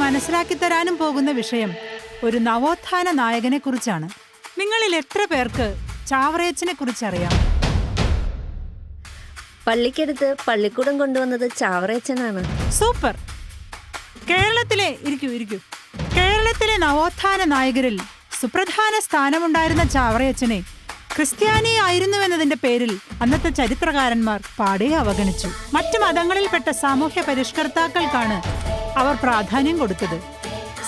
മനസ്സിലാക്കി തരാനും പോകുന്ന വിഷയം ഒരു നവോത്ഥാന നായകനെ കുറിച്ചാണ്. നിങ്ങളിൽ എത്ര പേർക്ക് ചാവറയച്ചനെ കുറിച്ചറിയാം? പള്ളിക്കടുത്ത് പള്ളിക്കൂടം കൊണ്ടുവന്നത് ചാവറയച്ചനാണ്. സൂപ്പർ. കേരളത്തിലെ നവോത്ഥാന നായകരിൽ സുപ്രധാന സ്ഥാനമുണ്ടായിരുന്ന ചാവറയച്ചനെ ക്രിസ്ത്യാനി ആയിരുന്നുവെന്നതിന്റെ പേരിൽ അന്നത്തെ ചരിത്രകാരന്മാർ പാടെ അവഗണിച്ചു. മറ്റു മതങ്ങളിൽപ്പെട്ട സാമൂഹ്യ പരിഷ്കർത്താക്കൾക്കാണ് അവർ പ്രാധാന്യം കൊടുത്തത്.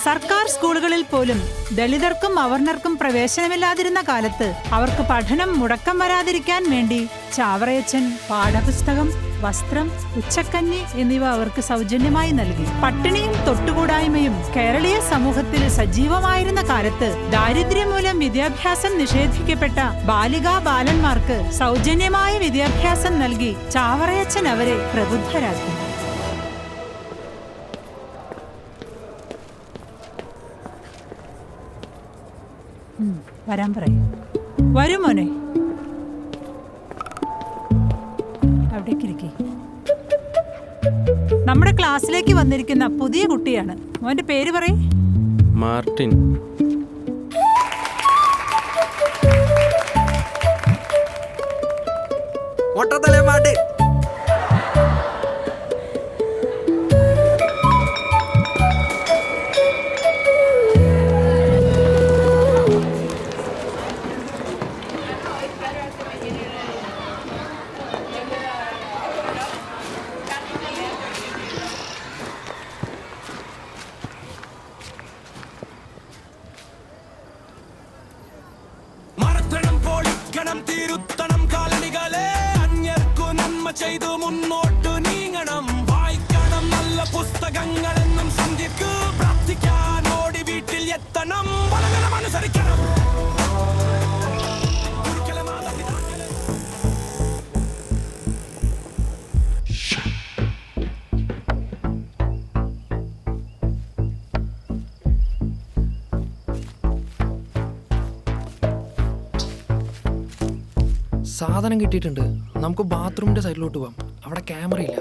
സർക്കാർ സ്കൂളുകളിൽ പോലും ദളിതർക്കും അവർണർക്കും പ്രവേശനമില്ലാതിരുന്ന കാലത്ത് അവർക്ക് പഠനം മുടക്കം വരാതിരിക്കാൻ വേണ്ടി ചാവറയച്ചൻ പാഠപുസ്തകം, വസ്ത്രം, ഉച്ചക്കഞ്ഞി എന്നിവ അവർക്ക് സൗജന്യമായി നൽകി. പട്ടിണിയും തൊട്ടുകൂടായ്മയും കേരളീയ സമൂഹത്തിൽ സജീവമായിരുന്ന കാലത്ത് ദാരിദ്ര്യം മൂലം വിദ്യാഭ്യാസം നിഷേധിക്കപ്പെട്ട ബാലികാ ബാലന്മാർക്ക് സൗജന്യമായ വിദ്യാഭ്യാസം നൽകി ചാവറയച്ചൻ അവരെ പ്രബുദ്ധരാക്കി. വരാൻ പറയും. വരൂ മോനെ, അവിടേക്കിരിക്കേ. നമ്മുടെ ക്ലാസ്സിലേക്ക് വന്നിരിക്കുന്ന പുതിയ കുട്ടിയാണ്. മോന്റെ പേര് പറയ്. മാർട്ടിൻ. തിരുത്തണം കാലണികളെ, അന്യർക്കു നന്മ ചെയ്തു മുന്നോട്ടു നീങ്ങണം. വായിക്കണം നല്ല പുസ്തകങ്ങളെന്നും സന്ധ്യക്ക് പ്രാർത്ഥിക്കാൻ ഓടി വീട്ടിൽ എത്തണം. വളരണം അനുസരിക്കണം. സാധനം കിട്ടിയിട്ടുണ്ട്. നമുക്ക് ബാത്റൂമിന്റെ സൈഡിലോട്ട് പോവാം. അവിടെ ക്യാമറ ഇല്ല.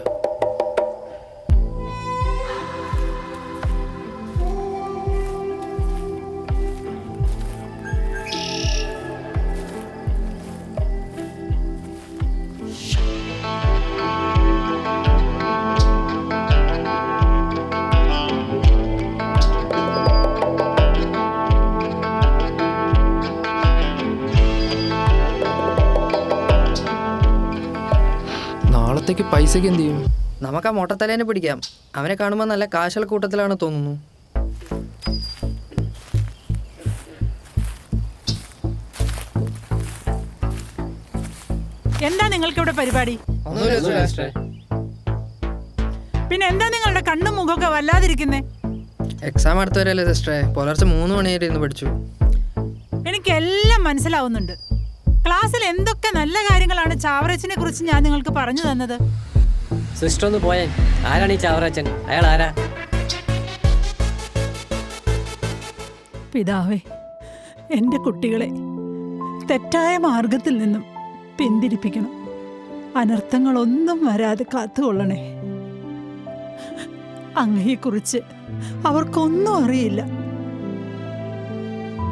നാളത്തേക്ക് പൈസക്ക് എന്ത് ചെയ്യും? നമുക്ക് ആ മൊട്ടത്തലേനെ പിടിക്കാം. അവനെ കാണുമ്പോൾ നല്ല കാശൽ കൂട്ടത്തിലാണ് തോന്നുന്നു. എന്താ നിങ്ങൾക്ക് ഇവിടെ പരിപാടി? പിന്നെ എന്താ നിങ്ങളുടെ കണ്ണും മുഖമൊക്കെ വല്ലാതിരിക്കുന്നേ? എക്സാം അടുത്തവരല്ലേ സിസ്റ്ററെ, പുലർച്ചെ 3 മണി വരെ ഇരുന്ന് പഠിച്ചു. എനിക്കെല്ലാം മനസ്സിലാവുന്നുണ്ട്. ക്ലാസ്സിൽ എന്തൊക്കെ നല്ല കാര്യങ്ങളാണ് ചാവറയച്ചനെ കുറിച്ച് ഞാൻ നിങ്ങൾക്ക് പറഞ്ഞു തന്നത്. സിസ്റ്റർ ഒന്ന് പോയാൻ. ആരാണ് ഈ ചാവറയച്ചൻ? അയാൾ ആരാ? പിതാവേ, എൻ്റെ കുട്ടികളെ തെറ്റായ മാർഗത്തിൽ നിന്നും പിന്തിരിപ്പിക്കണം. അനർത്ഥങ്ങളൊന്നും വരാതെ കാത്തുകൊള്ളണേ. അങ്ങയെക്കുറിച്ച് അവർക്കൊന്നും അറിയില്ല.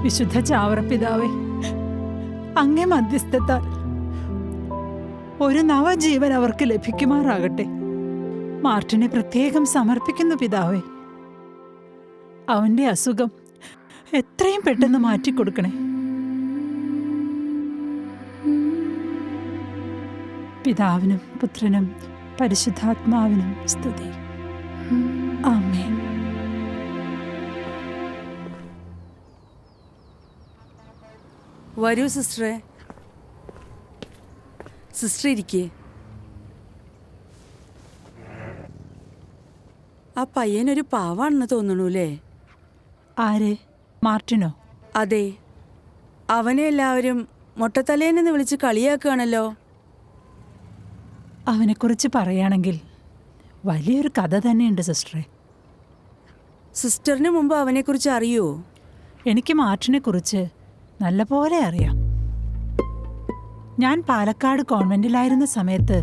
വിശുദ്ധ ചാവറ പിതാവേ, അങ്ങേ മധ്യസ്ഥത്താൽ ഒരു നവജീവൻ അവർക്ക് ലഭിക്കുമാറാകട്ടെ. മാർട്ടിനെ പ്രത്യേകം സമർപ്പിക്കുന്നു പിതാവേ. അവന്റെ അസുഖം എത്രയും പെട്ടെന്ന് മാറ്റിക്കൊടുക്കണേ. പിതാവിനും പുത്രനും പരിശുദ്ധാത്മാവിനും സ്തുതി. ആമേൻ. വരൂ സിസ്റ്ററെ. സിസ്റ്റർ ഇരിക്കേ. ആ പയ്യനൊരു പാവാണെന്ന് തോന്നണൂല്ലേ? ആര്? മാർട്ടിനോ? അതെ, അവനെ എല്ലാവരും മൊട്ടത്തലേനെന്ന് വിളിച്ച് കളിയാക്കുകയാണല്ലോ. അവനെക്കുറിച്ച് പറയുകയാണെങ്കിൽ വലിയൊരു കഥ തന്നെയുണ്ട് സിസ്റ്ററെ. സിസ്റ്ററിന് മുമ്പ് അവനെക്കുറിച്ച് അറിയോ? എനിക്ക് മാർട്ടിനെക്കുറിച്ച് നല്ലപോലെ അറിയാം. ഞാൻ പാലക്കാട് കോൺവെന്റിലായിരുന്ന സമയത്ത്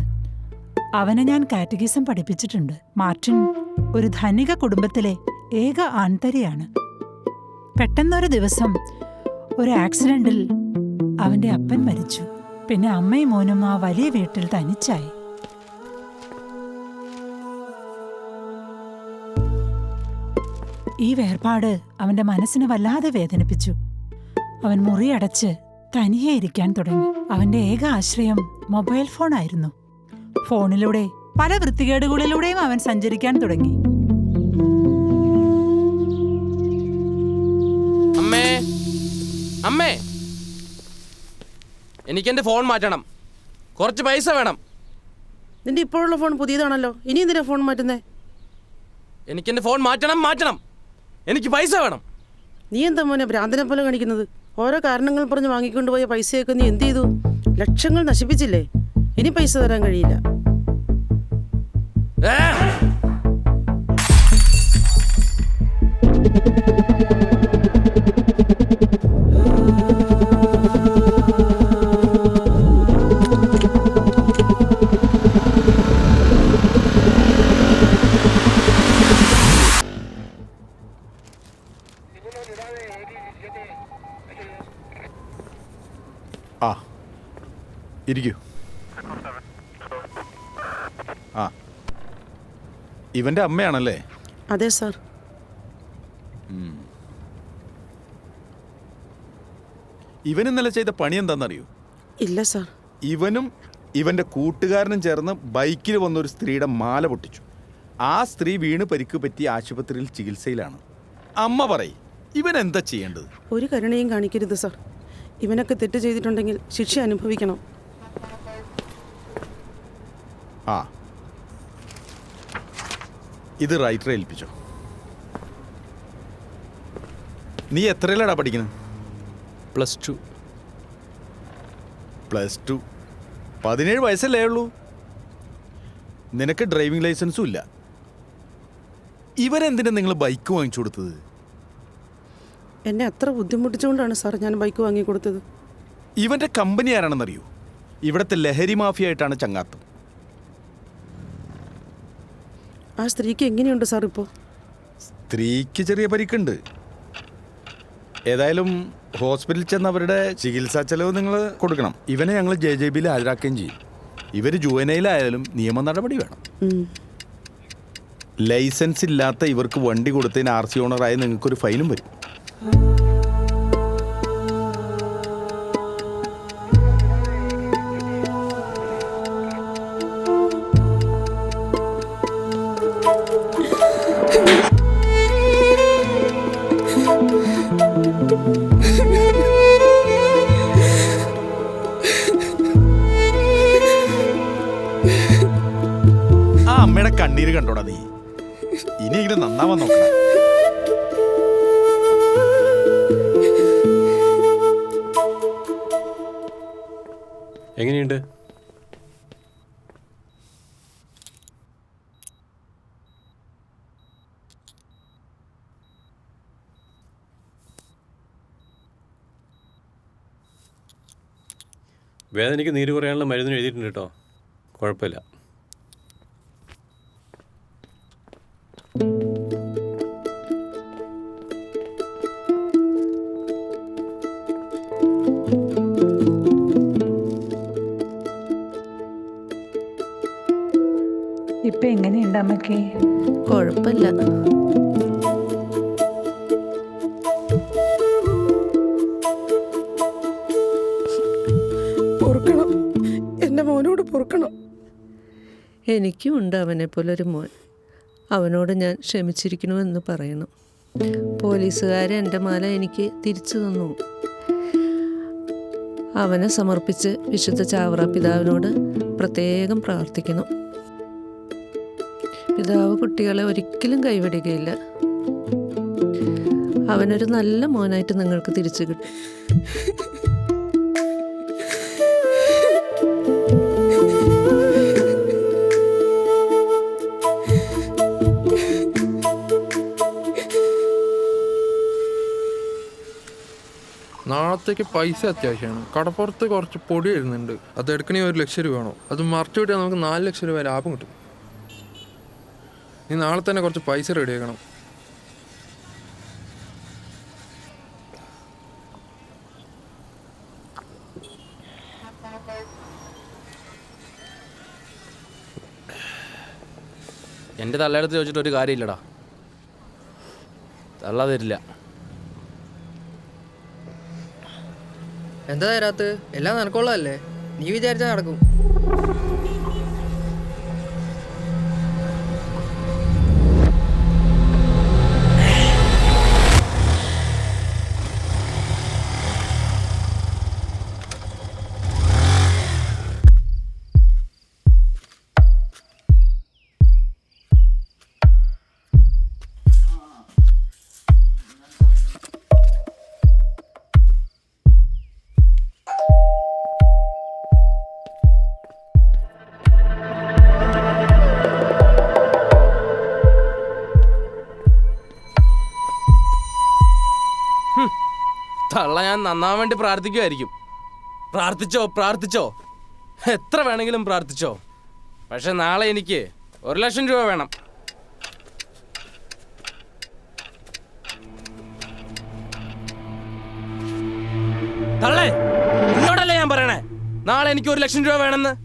അവനെ ഞാൻ കാറ്റഗിസം പഠിപ്പിച്ചിട്ടുണ്ട്. മാർട്ടിൻ ഒരു ധനിക കുടുംബത്തിലെ ഏക ആൺതരിയാണ്. പെട്ടെന്നൊരു ദിവസം ഒരു ആക്സിഡന്റിൽ അവന്റെ അപ്പൻ മരിച്ചു. പിന്നെ അമ്മയും മോനും ആ വലിയ വീട്ടിൽ തനിച്ചായി. ഈ വേർപാട് അവന്റെ മനസ്സിനെ വല്ലാതെ വേദനിപ്പിച്ചു. അവൻ മുറിയടച്ച് തനിയെ ഇരിക്കാൻ തുടങ്ങി. അവന്റെ ഏക ആശ്രയം മൊബൈൽ ഫോണായിരുന്നു. ഫോണിലൂടെ പല വൃത്തികേടുകളിലൂടെയും അവൻ സഞ്ചരിക്കാൻ തുടങ്ങി. അമ്മേ, അമ്മേ, എനിക്കെന്റെ ഫോൺ മാറ്റണം. കുറച്ച് പൈസ വേണം. നിന്റെ ഇപ്പോഴുള്ള ഫോൺ പുതിയതാണല്ലോ, ഇനി എന്തിനാ ഫോൺ മാറ്റുന്നേ? എനിക്കെന്റെ ഫോൺ മാറ്റണം. എനിക്ക് പൈസ വേണം. നീ എന്താ മോനെ ഭ്രാന്തനെ പോലെ കാണിക്കുന്നത്? ഓരോ കാരണങ്ങൾ പറഞ്ഞ് വാങ്ങിക്കൊണ്ടുപോയ പൈസയൊക്കെ നീ എന്ത് ചെയ്തു? ലക്ഷങ്ങൾ നശിപ്പിച്ചില്ലേ? ഇനി പൈസ തരാൻ കഴിയില്ല. ഏ? ആ, ഇരിക്കൂ. ആ, ഇവന്റെ അമ്മയാണല്ലേ? അതെ സാർ. ഇവൻ ഇന്നലെ ചെയ്ത പണി എന്താണെന്നറിയൂ? ഇല്ല സാർ. ഇവനും ഇവന്റെ കൂട്ടുകാരനും ചേർന്ന് ബൈക്കിൽ വന്നൊരു സ്ത്രീയുടെ മാല പൊട്ടിച്ചു. ആ സ്ത്രീ വീണ് പരിക്ക് പറ്റി ആശുപത്രിയിൽ ചികിത്സയിലാണ്. അമ്മ പറയും, ഇവൻ എന്താ ചെയ്യേണ്ടത്? ഒരു കരുണയും കാണിക്കരുത് സാർ. ഇവനൊക്കെ തെറ്റ് ചെയ്തിട്ടുണ്ടെങ്കിൽ ശിക്ഷ അനുഭവിക്കണം. ആ, ഇത് റൈറ്ററെ ഏൽപ്പിച്ചോ. നീ എത്രയിലാടാ പഠിക്കുന്നത്? +2. +2. 17 വയസ്സല്ലേ ഉള്ളൂ. നിനക്ക് ഡ്രൈവിംഗ് ലൈസൻസും ഇല്ല. ഇവരെന്തിനാ നിങ്ങൾ ബൈക്ക് വാങ്ങിച്ചു കൊടുത്തത്? എന്നെ അത്ര ബുദ്ധിമുട്ടിച്ചുകൊണ്ടാണ് സാർ ഞാൻ ബൈക്ക് വാങ്ങിക്കൊടുത്തത്. ഇവന്റെ കമ്പനി ആരാണെന്നറിയൂ? ഇവിടുത്തെ ലഹരി മാഫിയായിട്ടാണ് ചങ്ങാത്തം. ആ സ്ത്രീക്ക് എങ്ങനെയുണ്ട് സാർ ഇപ്പോൾ? സ്ത്രീക്ക് ചെറിയ പരിക്കുണ്ട്. ഏതായാലും ഹോസ്പിറ്റലിൽ ചെന്ന് അവരുടെ ചികിത്സാ ചെലവ് നിങ്ങൾ കൊടുക്കണം. ഇവനെ ഞങ്ങൾ JJBയിൽ ഹാജരാക്കുകയും ചെയ്യും. ഇവർ ജുവനയിലായാലും നിയമ നടപടി വേണം. ലൈസൻസ് ഇല്ലാത്ത ഇവർക്ക് വണ്ടി കൊടുത്തതിന് RC ഓണറായി നിങ്ങൾക്കൊരു ഫൈനും വരും. ആ അമ്മയുടെ കണ്ണീര് കണ്ടോടാ നീ. ഇനിയെങ്കിലും നന്നാവാൻ നോക്കണം. എങ്ങനെയുണ്ട്? വേദനയ്ക്ക് നീര് കുറയാനുള്ള മരുന്നിന് എഴുതിയിട്ടുണ്ട് കേട്ടോ. കുഴപ്പമില്ല. ഇപ്പൊ എങ്ങനെയുണ്ട് അമ്മക്ക്? കുഴപ്പമില്ല. പൊറുക്കണം, എൻ്റെ മോനോട് പൊറുക്കണം. എനിക്കും ഉണ്ട് അവനെ പോലൊരു മോൻ. അവനോട് ഞാൻ ക്ഷമിച്ചിരിക്കണമെന്ന് പറയണം. പോലീസുകാരെ എൻ്റെ മാല എനിക്ക് തിരിച്ചു തന്നു. അവനെ സമർപ്പിച്ച് വിശുദ്ധ ചാവറ പിതാവിനോട് പ്രത്യേകം പ്രാർത്ഥിക്കണം. പിതാവ് കുട്ടികളെ ഒരിക്കലും കൈവിടുകയില്ല. അവനൊരു നല്ല മോനായിട്ട് നിങ്ങൾക്ക് തിരിച്ചു കിട്ടും. നാളത്തേക്ക് പൈസ അത്യാവശ്യമാണ്. കടപ്പുറത്ത് കുറച്ച് പൊടി വരുന്നുണ്ട്. അത് എടുക്കണേ 1 ലക്ഷം രൂപ വേണം. അത് മറച്ചു വിട്ടാൽ നമുക്ക് 4 ലക്ഷം രൂപ ലാഭം കിട്ടും. നീ നാളെ തന്നെ കുറച്ച് പൈസ റെഡിയാക്കണം. എൻ്റെ തള്ളയെടുത്ത് ചോദിച്ചിട്ട് ഒരു കാര്യമില്ലടാ. തള്ള തരില്ല. എന്താ തരാത്ത്? എല്ലാം നടക്കുള്ളതല്ലേ? നീ വിചാരിച്ചാൽ നടക്കും. തള്ള ഞാൻ നന്നാൻ വേണ്ടി പ്രാർത്ഥിക്കുമായിരിക്കും. പ്രാർത്ഥിച്ചോ എത്ര വേണമെങ്കിലും പ്രാർത്ഥിച്ചോ. പക്ഷെ നാളെ എനിക്ക് 1,00,000 രൂപ വേണം. തള്ളേ, നിന്നോടല്ലേ ഞാൻ പറയണേ നാളെ എനിക്ക് 1,00,000 രൂപ വേണമെന്ന്.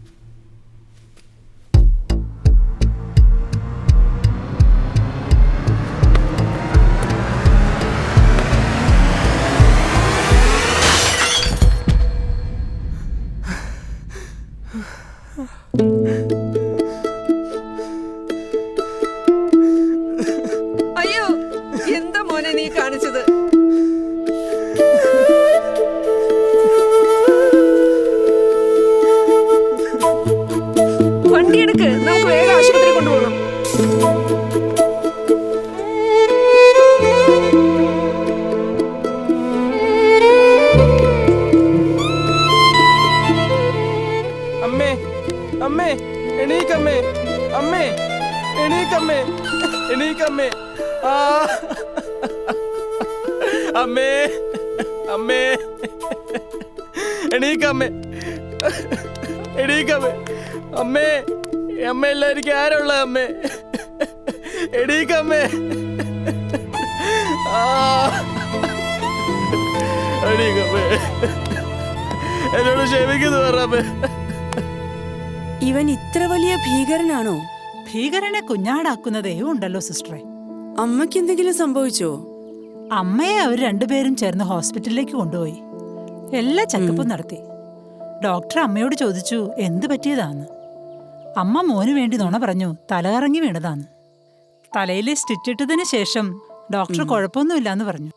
അയ്യോ, എന്താ മോനെ നീ കാണിച്ചത്? വണ്ടി എടുക്ക്, നമുക്ക് വേഗം ആശുപത്രി കൊണ്ടുപോകണം. അമ്മേ, അമ്മേ, എണീക്കമ്മേ, അമ്മേ, എണീക്കമ്മേ, എണീക്കമ്മേ. ആ അമ്മേ, അമ്മേ, എണീക്കമ്മേ, എണീക്കമ്മേ, അമ്മേ, അമ്മ എല്ലാവർക്കും ആരുള്ള അമ്മേ, എണീക്കമ്മേ. ആ എണീക്കമ്മേ, എന്നോട് ക്ഷമിക്കുന്നു പറമ്മേ. ഇവൻ ഇത്ര വലിയ ഭീകരനാണോ? ഭീകരനെ കുഞ്ഞാടാക്കുന്നതേ ഉണ്ടല്ലോ സിസ്റ്ററെ. അമ്മയ്ക്ക് എന്തെങ്കിലും സംഭവിച്ചോ? അമ്മയെ അവർ രണ്ടുപേരും ചേർന്ന് ഹോസ്പിറ്റലിലേക്ക് കൊണ്ടുപോയി. എല്ലാ ചെക്കപ്പും നടത്തി. ഡോക്ടർ അമ്മയോട് ചോദിച്ചു എന്ത് പറ്റിയതാന്ന്. അമ്മ മോന് വേണ്ടി നുണ പറഞ്ഞു തലകറങ്ങി വീണതാന്ന്. തലയിൽ സ്റ്റിച്ചിട്ടതിന് ശേഷം ഡോക്ടർ കുഴപ്പമൊന്നുമില്ലാന്ന് പറഞ്ഞു.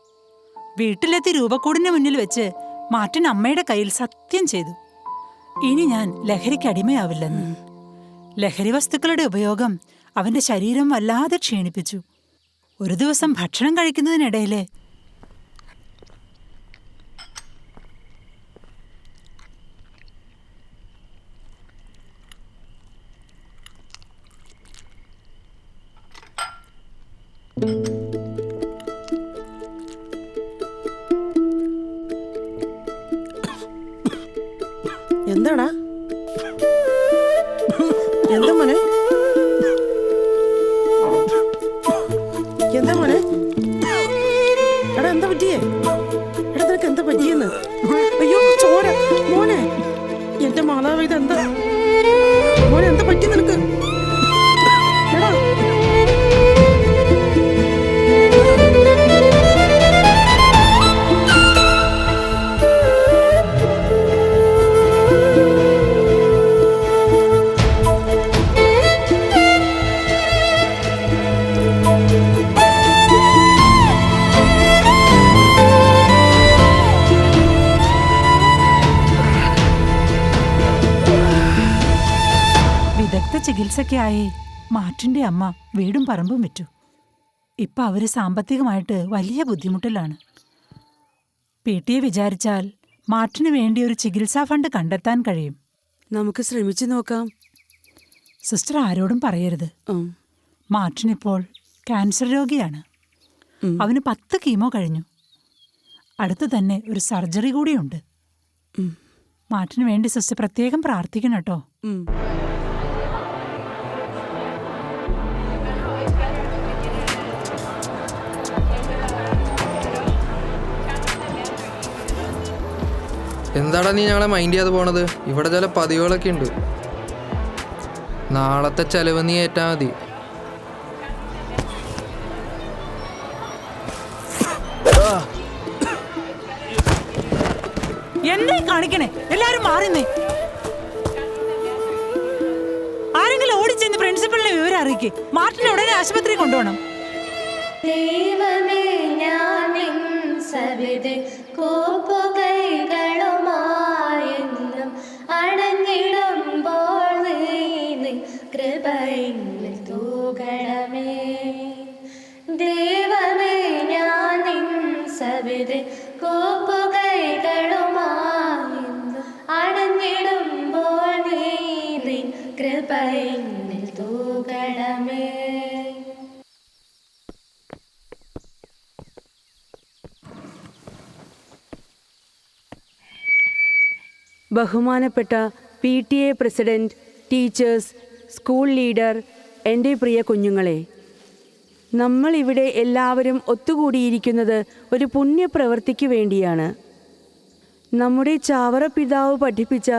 വീട്ടിലെത്തി രൂപക്കൂടിന് മുന്നിൽ വെച്ച് മാർട്ടിൻ അമ്മയുടെ കയ്യിൽ സത്യം ചെയ്തു, ഇനി ഞാൻ ലഹരിക്ക് അടിമയാവില്ലെന്ന്. ലഹരി വസ്തുക്കളുടെ ഉപയോഗം അവന്റെ ശരീരം വല്ലാതെ ക്ഷീണിപ്പിച്ചു. ഒരു ദിവസം ഭക്ഷണം കഴിക്കുന്നതിനിടയിലെ എന്താടാ? എന്താ മോനെ? എന്താ മോനെ? എടാ എന്താ പറ്റിയേ? എടാ നിനക്ക് എന്താ പറ്റിയെന്ന്? അയ്യോ ചോര മോനെ, എന്റെ മാതാവ് ഇതെന്താ മോനെ, എന്താ പറ്റി നിനക്ക്? എടാ വിദഗ്ധ ചികിത്സയ്ക്കായി മാർട്ടിന്റെ അമ്മ വീടും പറമ്പും വിറ്റു. ഇപ്പൊ അവര് സാമ്പത്തികമായിട്ട് വലിയ ബുദ്ധിമുട്ടിലാണ്. പീട്ടിയെ വിചാരിച്ചാൽ മാർട്ടിന് വേണ്ടി ഒരു ചികിത്സാ ഫണ്ട് കണ്ടെത്താൻ കഴിയും. നമുക്ക് ശ്രമിച്ചു നോക്കാം. സിസ്റ്റർ ആരോടും പറയരുത്. മാർട്ടിൻ ഇപ്പോൾ ക്യാൻസർ രോഗിയാണ്. അവന് 10 കീമോ കഴിഞ്ഞു. അടുത്ത് തന്നെ ഒരു സർജറി കൂടിയുണ്ട്. മാർട്ടിന് വേണ്ടി സിസ്റ്റർ പ്രത്യേകം പ്രാർത്ഥിക്കണം കേട്ടോ. എന്താടാ നീ ഞങ്ങളെ മൈൻഡ് ചെയ്യാതെ പോണത്? ഇവിടെ ചില പതിവുകളൊക്കെ ഉണ്ട്. നാളത്തെ ചെലവ് നീ ഏറ്റാ മതി. പറയുന്നേ. ആരെങ്കിലും ഓടിച്ചെന്ന് പ്രിൻസിപ്പലിനെ വിവരം അറിയിക്കേ. മാർട്ടിനെ ഉടനെ ആശുപത്രി കൊണ്ടുപോകണം. ദൈവമേ ഞാൻ സവിധി കോപ്പുകൈകളുമായെന്നും അടഞ്ഞിടുമ്പോൾ നീ കൃപയിൽ തൂകണമേ. ദൈവമേ ഞാൻ സവിധി കോപ്പുകൈകളുമായെന്നും അടഞ്ഞിടുമ്പോൾ നീ കൃപയിൽ തൂകണമേ. ബഹുമാനപ്പെട്ട PTA president, teachers, school leader, എൻ്റെ പ്രിയ കുഞ്ഞുങ്ങളെ, നമ്മൾ ഇവിടെ എല്ലാവരും ഒത്തുകൂടിയിരിക്കുന്നത് ഒരു പുണ്യപ്രവൃത്തിക്ക് വേണ്ടിയാണ്. നമ്മുടെ ചാവറ പിതാവ് പഠിപ്പിച്ച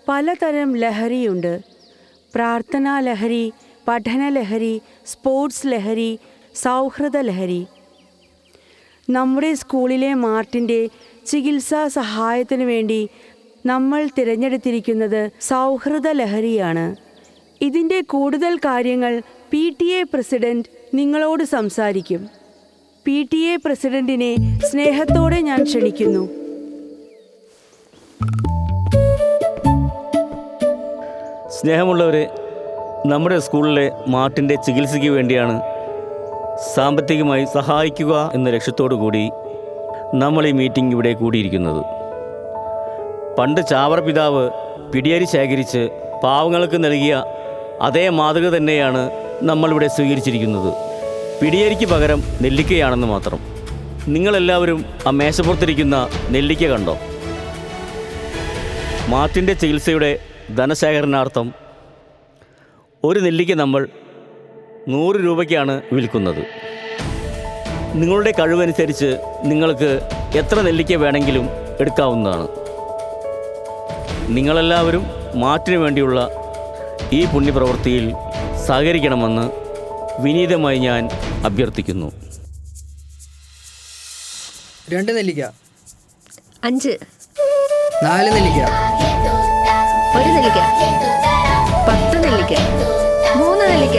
പലതരം ലഹരിയുണ്ട്. പ്രാർത്ഥനാ ലഹരി, പഠന ലഹരി, സ്പോർട്സ് ലഹരി, സൗഹൃദ ലഹരി. നമ്മുടെ സ്കൂളിലെ മാർട്ടിൻ്റെ ചികിത്സാ സഹായത്തിനു വേണ്ടി നമ്മൾ തിരഞ്ഞെടുത്തിരിക്കുന്നത് സൗഹൃദ ലഹരിയാണ്. ഇതിൻ്റെ കൂടുതൽ കാര്യങ്ങൾ PTA പ്രസിഡന്റ് നിങ്ങളോട് സംസാരിക്കും. PTA പ്രസിഡന്റിനെ സ്നേഹത്തോടെ ഞാൻ ക്ഷണിക്കുന്നു. സ്നേഹമുള്ളവരെ, നമ്മുടെ സ്കൂളിലെ മാർട്ടിൻ്റെ ചികിത്സയ്ക്ക് വേണ്ടിയാണ് സാമ്പത്തികമായി സഹായിക്കുക എന്ന ലക്ഷ്യത്തോടു കൂടി നമ്മൾ ഈ മീറ്റിംഗ് ഇവിടെ കൂടിയിരിക്കുന്നത്. പണ്ട് ചാവറ പിതാവ് പിടിയരി ശേഖരിച്ച് പാവങ്ങൾക്ക് നൽകിയ അതേ മാതൃക തന്നെയാണ് നമ്മളിവിടെ സ്വീകരിച്ചിരിക്കുന്നത്. പിടിയരിക്ക് പകരം നെല്ലിക്കയാണെന്ന് മാത്രം. നിങ്ങളെല്ലാവരും ആ മേശപ്പുറത്തിരിക്കുന്ന നെല്ലിക്ക കണ്ടോ? മാർട്ടിൻ്റെ ചികിത്സയുടെ ധനശേഖരണാർത്ഥം ഒരു നെല്ലിക്ക നമ്മൾ 100 രൂപയ്ക്കാണ് വിൽക്കുന്നത്. നിങ്ങളുടെ കഴിവനുസരിച്ച് നിങ്ങൾക്ക് എത്ര നെല്ലിക്ക വേണമെങ്കിലും എടുക്കാവുന്നതാണ്. നിങ്ങളെല്ലാവരും മാർട്ടിന് വേണ്ടിയുള്ള ഈ പുണ്യപ്രവൃത്തിയിൽ സഹകരിക്കണമെന്ന് വിനീതമായി ഞാൻ അഭ്യർത്ഥിക്കുന്നു. 2 നെല്ലിക്ക, 5, 4 നെല്ലിക്ക, 1 നെല്ലിക്ക, 10 നെല്ലിക്ക, 3 നെല്ലിക്ക.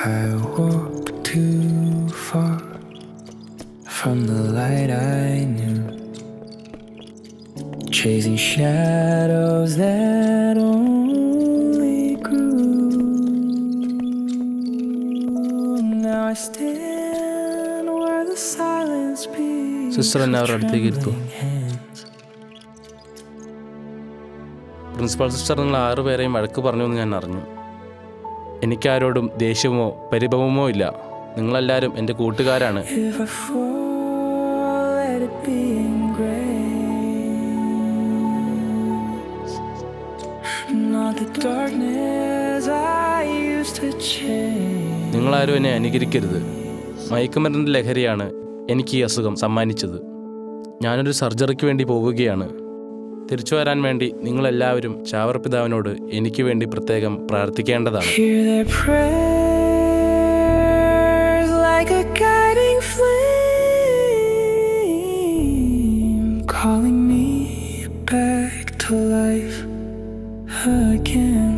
I walked too far from the light I knew, chasing shadows that only grew. Now I stand where the silence beats. Sister എന്നെ അവരുടെ അടുത്തേക്ക് ഇരുത്തു. പ്രിൻസിപ്പൽ സിസ്റ്റർ നിങ്ങൾ 6 പേരെയും വഴക്ക് പറഞ്ഞു എന്ന് ഞാൻ അറിഞ്ഞു. എനിക്കാരോടും ദേഷ്യമോ പരിഭവമോ ഇല്ല. നിങ്ങളെല്ലാവരും എൻ്റെ കൂട്ടുകാരാണ്. If I fall, let it be in grace, not the darkness I used to chase. നിങ്ങളാരും എന്നെ അനുകരിക്കരുത്. മയക്കുമരുന്നിൻ്റെ ലഹരിയാണ് എനിക്ക് ഈ അസുഖം സമ്മാനിച്ചത്. ഞാനൊരു സർജറിക്ക് വേണ്ടി പോവുകയാണ്. തിരിച്ചു വരാൻ വേണ്ടി നിങ്ങളെല്ലാവരും ചാവറ പിതാവിനോട് എനിക്ക് വേണ്ടി പ്രത്യേകം പ്രാർത്ഥിക്കേണ്ടതാണ്. Hear their prayers like a guiding flame, calling me back to life again.